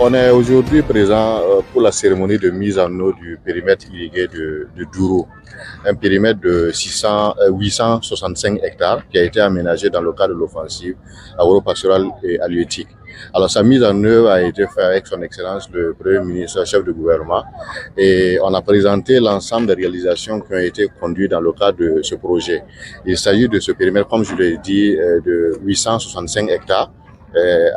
On est aujourd'hui présent pour la cérémonie de mise en eau du périmètre irrigué de Douro, un périmètre de 865 hectares qui a été aménagé dans le cadre de l'offensive agro-pastorale et halieutique. Alors sa mise en œuvre a été faite avec son excellence le Premier ministre, chef de gouvernement, et on a présenté l'ensemble des réalisations qui ont été conduites dans le cadre de ce projet. Il s'agit de ce périmètre, comme je l'ai dit, de 865 hectares,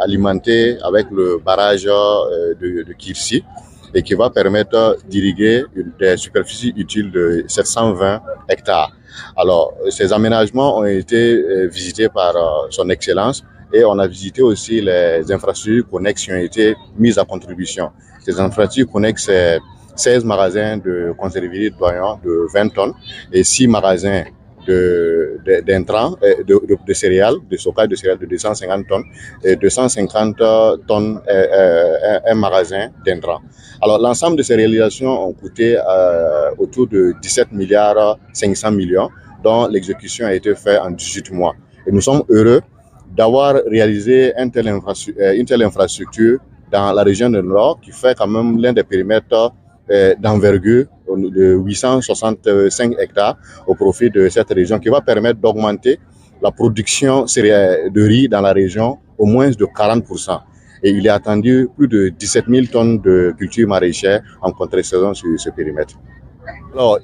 alimenté avec le barrage de Kirsi et qui va permettre d'irriguer des superficies utiles de 720 hectares. Alors, ces aménagements ont été visités par son excellence et on a visité aussi les infrastructures connexes qui ont été mises à contribution. Ces infrastructures connexes, c'est 16 magasins de conserverie doyants de 20 tonnes et 6 magasins d'intrants, de céréales, de stockage de céréales de 250 tonnes et 250 tonnes un magasin d'intrants. Alors l'ensemble de ces réalisations ont coûté autour de 17 milliards 500 millions dont l'exécution a été faite en 18 mois. Et nous sommes heureux d'avoir réalisé une telle infrastructure dans la région du Nord qui fait quand même l'un des périmètres d'envergure de 865 hectares au profit de cette région qui va permettre d'augmenter la production de riz dans la région au moins de 40%. Et il est attendu plus de 17 000 tonnes de culture maraîchère en contre-saison sur ce périmètre. Alors,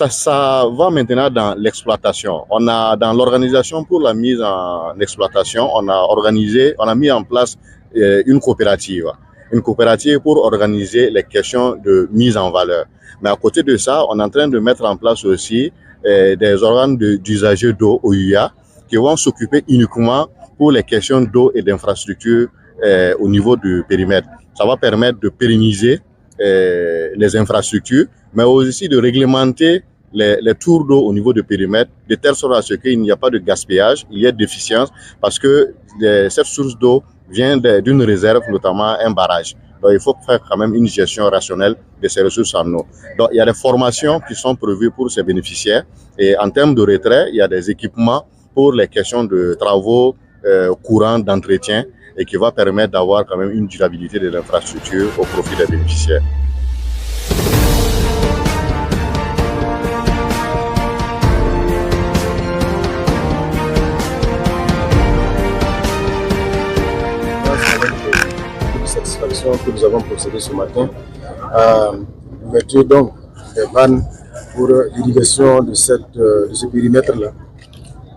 ça va maintenant dans l'exploitation. On a dans l'organisation pour la mise en exploitation, on a mis en place une coopérative pour organiser les questions de mise en valeur. Mais à côté de ça, on est en train de mettre en place aussi des organes d'usagers d'eau, OUA, qui vont s'occuper uniquement pour les questions d'eau et d'infrastructure au niveau du périmètre. Ça va permettre de pérenniser les infrastructures, mais aussi de réglementer les tours d'eau au niveau du périmètre, de telle sorte à ce qu'il n'y a pas de gaspillage, il y a d'efficience, parce que cette source d'eau vient d'une réserve, notamment un barrage. Donc, il faut faire quand même une gestion rationnelle de ces ressources en eau. Donc, il y a des formations qui sont prévues pour ces bénéficiaires. Et en termes de retrait, il y a des équipements pour les questions de travaux courants d'entretien et qui va permettre d'avoir quand même une durabilité de l'infrastructure au profit des bénéficiaires. Que nous avons procédé ce matin à l'ouverture donc des vannes pour l'irrigation de ce périmètre-là,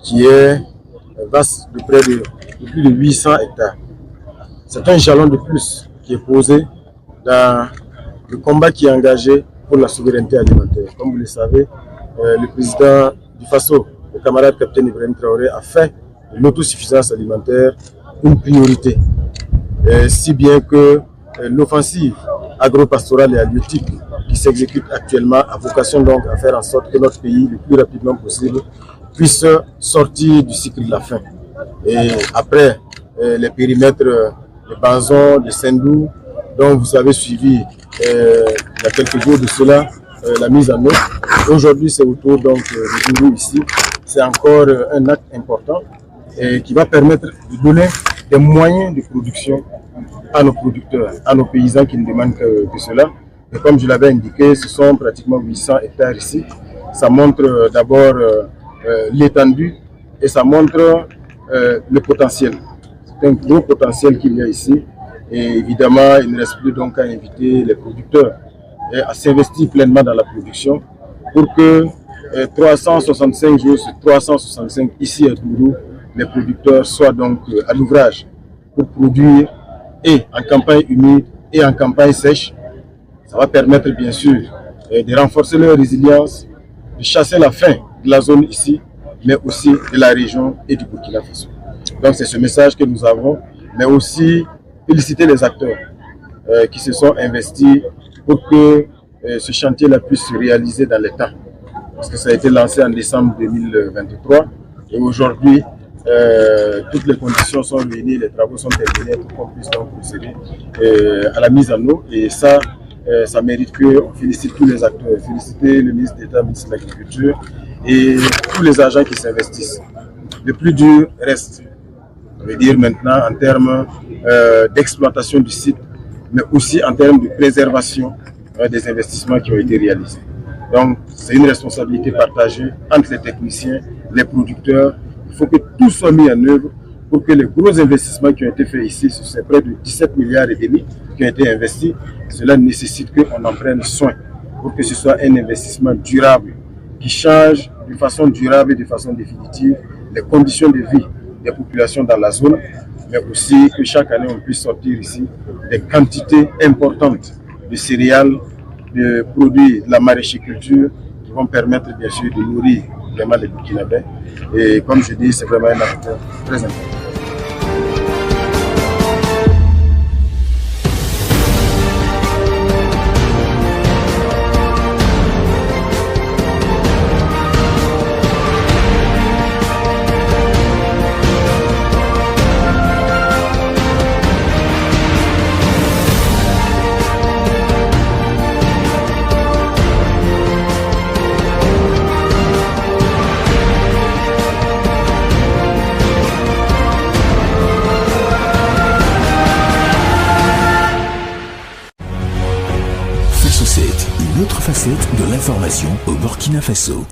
qui est vaste de près de plus de 800 hectares. C'est un jalon de plus qui est posé dans le combat qui est engagé pour la souveraineté alimentaire. Comme vous le savez, le président du FASO, le camarade capitaine Ibrahim Traoré, a fait de l'autosuffisance alimentaire une priorité. Si bien que l'offensive agro-pastorale et halieutique qui s'exécute actuellement a vocation donc à faire en sorte que notre pays, le plus rapidement possible, puisse sortir du cycle de la faim. Et après les périmètres de Banzon, de Sendou, dont vous avez suivi il y a quelques jours de cela la mise en œuvre. Aujourd'hui, c'est autour donc de Douro ici. C'est encore un acte important et qui va permettre de donner des moyens de production à nos producteurs, à nos paysans qui ne demandent que cela. Et comme je l'avais indiqué, ce sont pratiquement 800 hectares ici. Ça montre d'abord l'étendue et ça montre le potentiel. C'est un gros potentiel qu'il y a ici. Et évidemment, il ne reste plus donc qu'à inviter les producteurs à s'investir pleinement dans la production pour que 365 jours sur 365 ici à Douro, les producteurs soient donc à l'ouvrage pour produire et en campagne humide et en campagne sèche. Ça va permettre bien sûr de renforcer leur résilience, de chasser la faim de la zone ici, mais aussi de la région et du Burkina Faso. Donc c'est ce message que nous avons, mais aussi féliciter les acteurs qui se sont investis pour que ce chantier-là puisse se réaliser dans les temps. Parce que ça a été lancé en décembre 2023 et aujourd'hui, toutes les conditions sont réunies, les travaux sont terminés pour qu'on puisse donc procéder à la mise en eau. Et ça mérite qu'on félicite tous les acteurs, féliciter le ministre d'État, le ministre de l'Agriculture et tous les agents qui s'investissent. Le plus dur reste. Ça veut dire maintenant en termes d'exploitation du site, mais aussi en termes de préservation des investissements qui ont été réalisés. Donc, c'est une responsabilité partagée entre les techniciens, les producteurs. Il faut que tout soit mis en œuvre pour que les gros investissements qui ont été faits ici, c'est près de 17 milliards et demi qui ont été investis, cela nécessite qu'on en prenne soin pour que ce soit un investissement durable qui change de façon durable et de façon définitive les conditions de vie des populations dans la zone, mais aussi que chaque année on puisse sortir ici des quantités importantes de céréales, de produits de la maraîchiculture qui vont permettre bien sûr de nourrir vraiment les Burkinabés. Et comme je dis, c'est vraiment un acte très important. Une autre facette de l'information au Burkina Faso.